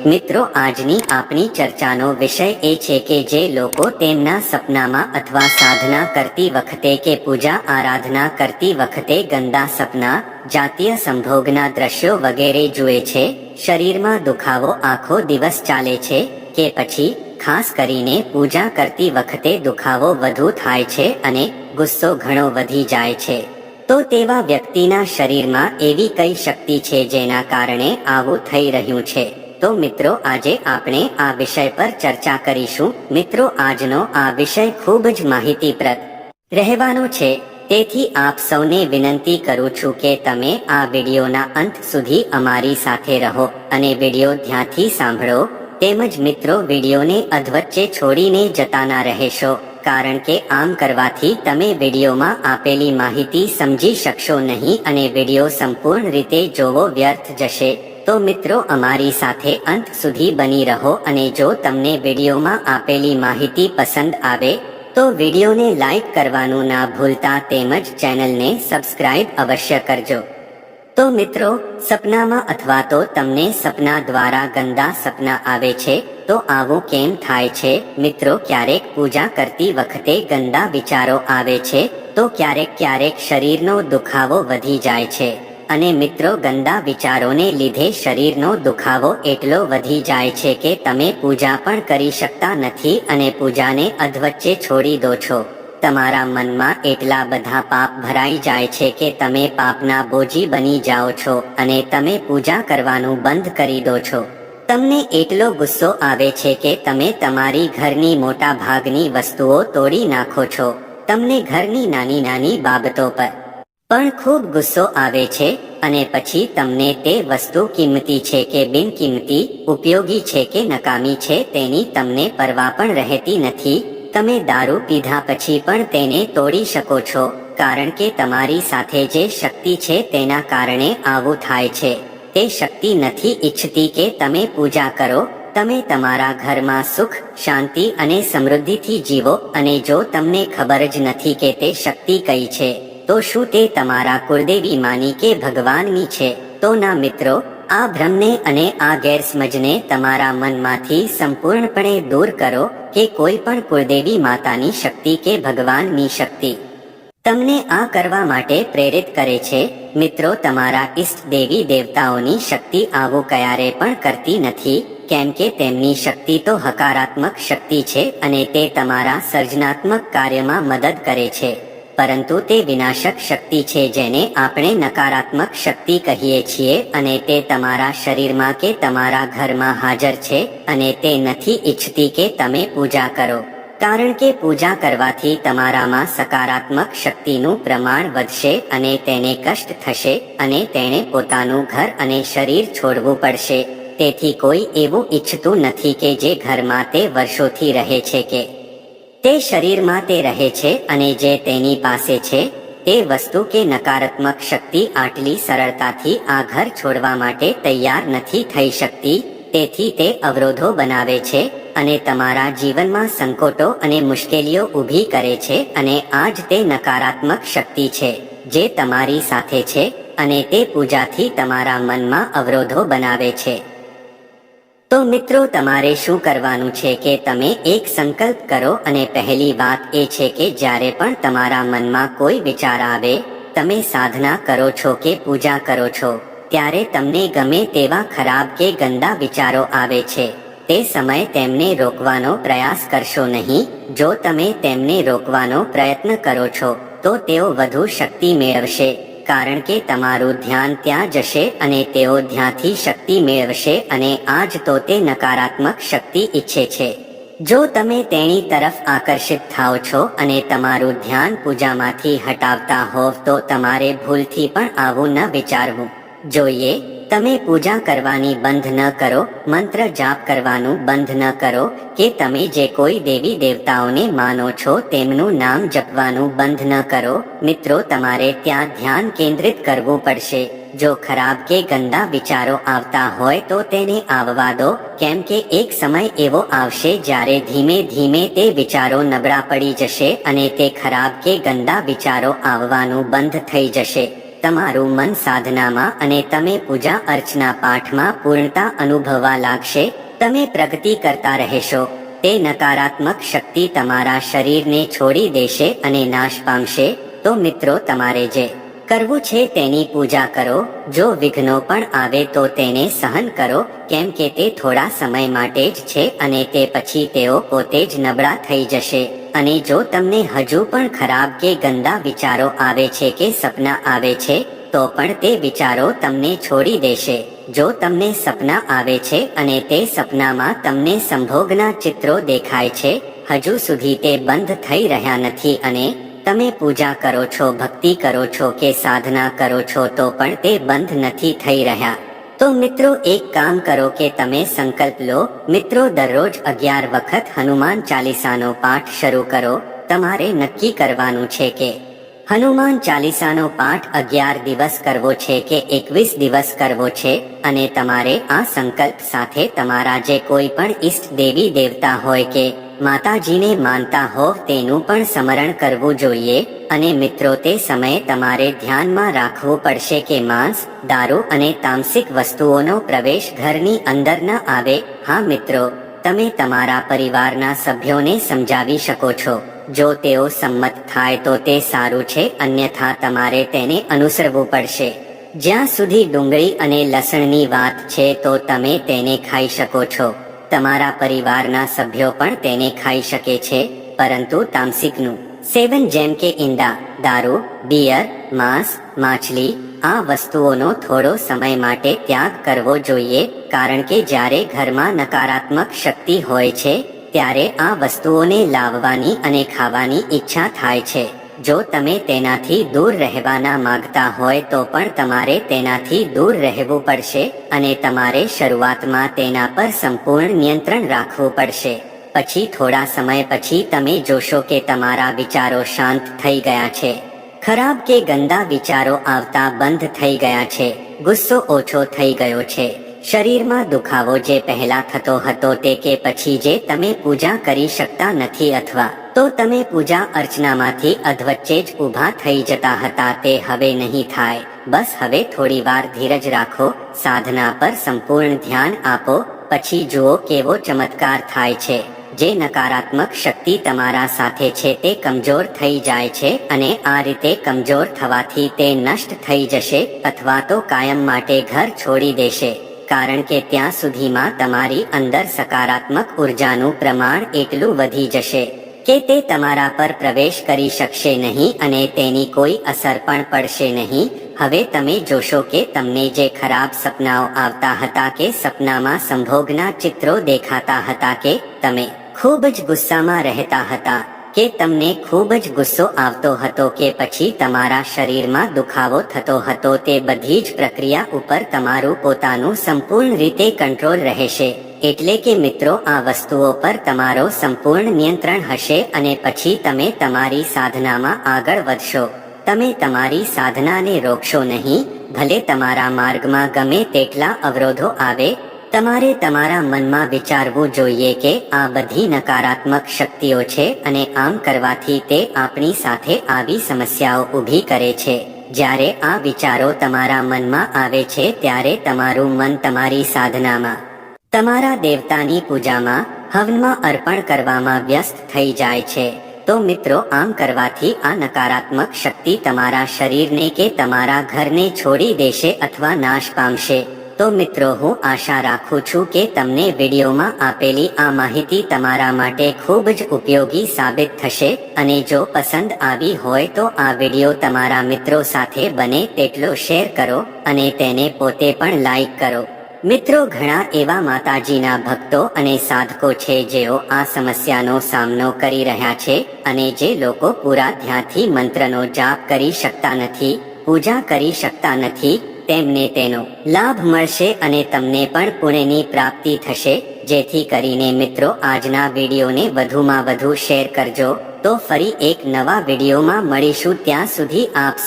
મિત્રો, આજની આપણી ચર્ચાનો વિષય એ છે કે જે લોકો તેમના સપનામાં અથવા સાધના કરતી વખતે કે પૂજા આરાધના કરતી વખતે ગંદા સપના, જાતીય સંભોગના દ્રશ્યો વગેરે જુએ છે, શરીરમાં દુખાવો આખો દિવસ ચાલે છે કે પછી ખાસ કરીને પૂજા કરતી વખતે દુખાવો વધુ થાય છે અને ગુસ્સો ઘણો વધી જાય છે, તો તેવા વ્યક્તિના શરીરમાં એવી કઈ શક્તિ છે જેના કારણે આવું થઈ રહ્યું છે? તો મિત્રો, આજે આપણે આ વિષય પર ચર્ચા કરીશું. મિત્રો, આજનો આ વિષય ખૂબ જ માહિતીપ્રદ રહેવાનો છે, તેથી આપ સૌને વિનંતી કરું છું કે તમે આ વિડીયોના અંત સુધી અમારી સાથે રહો અને વિડીયો ધ્યાનથી સાંભળો. તેમજ મિત્રો, વિડીયોને અધવચ્ચે છોડીને જતા ના રહેશો, કારણ કે આમ કરવાથી તમે વિડીયોમાં આપેલી માહિતી સમજી શકશો નહીં અને વિડીયો સંપૂર્ણ રીતે જોવો વ્યર્થ જશે. તો મિત્રો, અમારી સાથે અંત સુધી બની રહો અને જો તમને વિડીયોમાં આપેલી માહિતી પસંદ આવે તો વિડીયોને લાઈક કરવાનું ના ભૂલતા, તેમજ ચેનલને સબસ્ક્રાઇબ અવશ્ય કરજો. તો મિત્રો, સપનામાં અથવા તો તમને સપના દ્વારા ગંદા સપના આવે છે તો આવું કેમ થાય છે? મિત્રો, ક્યારેક પૂજા કરતી વખતે ગંદા વિચારો આવે છે તો ક્યારેક શરીરનો દુખાવો વધી જાય છે અને મિત્રો, ગંદા વિચારોને લીધે શરીરનો દુખાવો એટલો વધી જાય છે કે તમે પૂજા પણ કરી શકતા નથી અને પૂજાને અધવચ્ચે છોડી દો છો. તમારા મનમાં એટલા બધા પાપ ભરાઈ જાય છે કે તમે પાપના બોજી બની જાઓ છો અને તમે પૂજા કરવાનું બંધ કરી દો છો. તમને એટલો ગુસ્સો આવે છે કે તમે તમારી ઘરની મોટા ભાગની વસ્તુઓ તોડી નાખો છો. તમને ઘરની નાની નાની બાબતો પર પણ ખૂબ ગુસ્સો આવે છે અને પછી તમને તે વસ્તુ કિંમતી છે કે બિનકિંમતી, ઉપયોગી છે કે નકામી છે તેની તમને પરવા પણ રહેતી નથી. તમે દારૂ પીધા પછી પણ તેને તોડી શકો છો, કારણ કે તમારી સાથે જે શક્તિ છે તેના કારણે આવું થાય છે. તે શક્તિ નથી ઈચ્છતી કે તમે પૂજા કરો. તમે તમારા ઘરમાં સુખ, શાંતિ અને સમૃદ્ધિથી જીવો અને જો તમને ખબર જ નથી કે તે શક્તિ કઈ છે, તો શું તે તમારા કુળદેવી માની કે ભગવાનની છે? તો ના મિત્રો, આ ભ્રમને અને આ ગેરસમજને તમારા મનમાંથી સંપૂર્ણપણે દૂર કરો કે કોઈ પણ કુળદેવી માતાની શક્તિ કે ભગવાનની શક્તિ તમને આ કરવા માટે પ્રેરિત કરે છે. મિત્રો, તમારા ઈષ્ટ દેવી દેવતાઓની શક્તિ આવું ક્યારે પણ કરતી નથી, કેમ કે તેમની શક્તિ તો હકારાત્મક શક્તિ છે અને તે તમારા સર્જનાત્મક કાર્યમાં મદદ કરે છે, પરંતુ તે વિનાશક શક્તિ છે જેને આપણે નકારાત્મક શક્તિ કહીએ છીએ અને તે તમારા શરીરમાં કે તમારા ઘરમાં હાજર છે અને તે નથી ઈચ્છતી કે તમે પૂજા કરો, કારણ કે પૂજા કરવાથી તમારામાં સકારાત્મક શક્તિનું પ્રમાણ વધશે અને તેને કષ્ટ થશે અને તેણે પોતાનું ઘર અને શરીર છોડવું પડશે. તેથી કોઈ એવું ઈચ્છતું નથી કે જે ઘરમાં તે વર્ષોથી રહે છે કે તે શરીરમાં તે રહે છે અને જે તેની પાસે છે તે વસ્તુ કે નકારાત્મક શક્તિ આટલી સરળતાથી આ ઘર છોડવા માટે તૈયાર નથી થઈ શકતી. તેથી તે અવરોધો બનાવે છે અને તમારા જીવનમાં સંકોટો અને મુશ્કેલીઓ ઊભી કરે છે અને આ જ તે નકારાત્મક શક્તિ છે જે તમારી સાથે છે અને તે પૂજાથી તમારા મનમાં અવરોધો બનાવે છે. તો મિત્રો, તમારે શું કરવાનું છે કે તમે એક સંકલ્પ કરો અને પહેલી વાત એ છે કે જ્યારે પણ તમારા મનમાં કોઈ વિચાર આવે, તમે સાધના કરો છો કે પૂજા કરો છો, ત્યારે તમને ગમે તેવા ખરાબ કે ગંદા વિચારો આવે છે, તે સમયે તેમને રોકવાનો પ્રયાસ કરશો નહીં. જો તમે તેમને રોકવાનો પ્રયત્ન કરો છો તો તેઓ વધુ શક્તિ મેળવશે, કારણ કે તમારું ધ્યાન ત્યાં જશે અને તેઓ ધ્યાનથી શક્તિ મેળવશે અને આ જ તો તે નકારાત્મક શક્તિ ઈચ્છે છે. જો તમે તેની તરફ આકર્ષિત થાઓ છો અને તમારું ધ્યાન પૂજામાંથી હટાવતા હોવ તો તમારે ભૂલથી પણ આવું ન વિચારવું જોઈએ. તમે પૂજા કરવાની બંધ ન કરો, મંત્ર જાપ કરવાનું બંધ ન કરો કે તમે જે કોઈ દેવી દેવતાઓને માનો છો તેમનું નામ જપવાનું બંધ ન કરો. મિત્રો, તમારે ત્યાં ધ્યાન કેન્દ્રિત કરવું પડશે. જો ખરાબ કે ગંદા વિચારો આવતા હોય તો તેને આવવા દો, કેમ કે એક સમય એવો આવશે જ્યારે ધીમે ધીમે તે વિચારો નબળા પડી જશે અને તે ખરાબ કે ગંદા વિચારો આવવાનું બંધ થઈ જશે. તમારું મન સાધનામાં અને તમે પૂજા અર્ચના પાઠમાં પૂર્ણતા અનુભવવા લાગશે, તમે પ્રગતિ કરતા રહેશો. તે નકારાત્મક શક્તિ તમારા શરીરને છોડી દેશે અને નાશ પામશે. તો મિત્રો, તમારે જે કરવું છે તેની પૂજા કરો. જો વિઘ્નો પણ આવે તો તેને સહન કરો, કેમ કે તે થોડા સમય માટે જ છે અને તે પછી તેઓ પોતે જ નબળા થઈ જશે. અને જો તમને હજુ પણ ખરાબ કે ગંદા વિચારો આવે છે કે સપના આવે છે, તો પણ તે વિચારો તમને છોડી દેશે. જો તમને સપના આવે છે અને તે સપનામાં તમને સંભોગના ચિત્રો દેખાય છે, હજુ સુધી તે બંધ થઈ રહ્યા નથી અને તમે પૂજા કરો છો, ભક્તિ કરો છો કે સાધના કરો છો તો પણ તે બંધ નથી થઈ રહ્યા. તો મિત્રો, એક કામ કરો કે તમે સંકલ્પ લો. મિત્રો, દરરોજ 11 વખત હનુમાન ચાલીસાનો પાઠ શરૂ કરો. તમારે નક્કી કરવાનું છે કે હનુમાન ચાલીસાનો પાઠ 11 દિવસ કરવો છે કે 21 દિવસ કરવો છે. અને તમારે આ સંકલ્પ સાથે તમારા જે કોઈ પણ ઈષ્ટ દેવી દેવતા હોય કે માતાજીને માનતા હોવ તેનું પણ સ્મરણ કરવું જોઈએ. અને મિત્રો, તે સમયે તમારે ધ્યાનમાં રાખવું પડશે કે માંસ, દારૂ અને તામસિક વસ્તુઓનો પ્રવેશ ઘરની અંદર ન આવે. હા મિત્રો, તમે તમારા પરિવારના સભ્યોને સમજાવી શકો છો. જો તેઓ સંમત થાય તો તે સારું છે, અન્યથા તમારે તેને અનુસરવું પડશે. જ્યાં સુધી ડુંગળી અને લસણની વાત છે તો તમે તેને ખાઈ શકો છો. તમારા પરિવારના સભ્યો પણ તેને ખાઈ શકે છે, પરંતુ તામસિકનું સેવન જેમ કે ઈંડા, દારૂ, બિયર, માંસ, માછલી આ વસ્તુઓનો થોડો સમય માટે ત્યાગ કરવો જોઈએ. કારણ કે જ્યારે ઘરમાં નકારાત્મક શક્તિ હોય છે ત્યારે આ વસ્તુઓને લાવવાની અને ખાવાની ઈચ્છા થાય છે. જો તમે તેનાથી દૂર રહેવાના માંગતા હોય તો પણ તમારે તેનાથી દૂર રહેવું પડશે અને તમારે શરૂઆતમાં તેના પર સંપૂર્ણ નિયંત્રણ રાખવું પડશે. પછી થોડા સમય પછી તમે જોશો કે તમારા વિચારો શાંત થઈ ગયા છે, ખરાબ કે ગંદા વિચારો આવતા બંધ થઈ ગયા છે, ગુસ્સો ઓછો થઈ ગયો છે, શરીરમાં દુખાવો જે પહેલા થતો હતો તે કે પછી જે તમે પૂજા કરી શકતા નથી અથવા તો તમે પૂજા અર્ચનામાંથી અધવચ્ચે જ ઊભા થઈ જતા હતા તે હવે નહીં થાય. બસ હવે થોડી વાર ધીરજ રાખો, સાધના પર સંપૂર્ણ ધ્યાન આપો, પછી જુઓ કેવો ચમત્કાર થાય છે. જે નકારાત્મક શક્તિ તમારા સાથે છે તે કમજોર થઈ જાય છે અને આ રીતે કમજોર થવાથી તે નષ્ટ થઈ જશે અથવા તો કાયમ માટે ઘર છોડી દેશે. કારણ કે ત્યાં સુધીમાં તમારી અંદર સકારાત્મક ઉર્જાનું પ્રમાણ એટલું વધી જશે કે તે તમારા પર પ્રવેશ કરી શકશે નહીં અને તેની કોઈ અસર પણ પડશે નહીં. હવે તમે જોશો કે તમને જે ખરાબ સપનાઓ આવતા હતા કે સપનામાં સંભોગના ચિત્રો દેખાતા હતા કે તમે ખૂબ જ ગુસ્સામાં રહેતા હતા કે તમને ખૂબ જ ગુસ્સો આવતો હતો કે પછી તમારા શરીરમાં દુખાવો થતો હતો, તે બધી જ પ્રક્રિયા ઉપર તમારું પોતાનું સંપૂર્ણ રીતે કંટ્રોલ રહેશે. એટલે કે મિત્રો, આ વસ્તુઓ પર તમારો સંપૂર્ણ નિયંત્રણ હશે અને પછી તમે તમારી સાધનામાં આગળ વધશો. તમે તમારી સાધનાને રોકશો નહીં, ભલે તમારા માર્ગમાં ગમે તેટલા અવરોધો આવે. તમારે તમારા મનમાં વિચારવું જોઈએ કે આ બધી નકારાત્મક શક્તિઓ છે અને આમ કરવાથી તે આપણી સાથે આવી સમસ્યાઓ ઊભી કરે છે. જ્યારે આ વિચારો તમારા મનમાં આવે છે ત્યારે તમારું મન તમારી સાધનામાં, તમારા દેવતાની પૂજામાં, હવનમાં અર્પણ કરવામાં વ્યસ્ત થઈ જાય છે. તો મિત્રો, આમ કરવાથી આ નકારાત્મક શક્તિ તમારા શરીરને કે તમારા ઘરને છોડી દેશે અથવા નાશ પામશે. તો મિત્રો, હું આશા રાખું છું કે તમને વિડીયોમાં આપેલી આ માહિતી તમારા માટે ખૂબ જ ઉપયોગી સાબિત થશે અને જો પસંદ આવી હોય તો આ વિડીયો તમારા મિત્રો સાથે બને તેટલો શેર કરો અને તેને પોતે પણ લાઈક કરો. મિત્રો, ઘણા એવા માતાજીના ભક્તો અને સાધકો છે જેઓ આ સમસ્યાનો સામનો કરી રહ્યા છે અને જે લોકો પૂરા ધ્યાનથી મંત્રનો જાપ કરી શકતા નથી, પૂજા કરી શકતા નથી, તેમને તેનો લાભ મળશે અને તમને પણ પુણ્યની પ્રાપ્તિ થશે. જેથી કરીને મિત્રો, આજના વિડીયોને વધુમાં વધુ શેર કરજો. તો ફરી એક નવા વિડીયોમાં મળીશું. ત્યાં સુધી આપ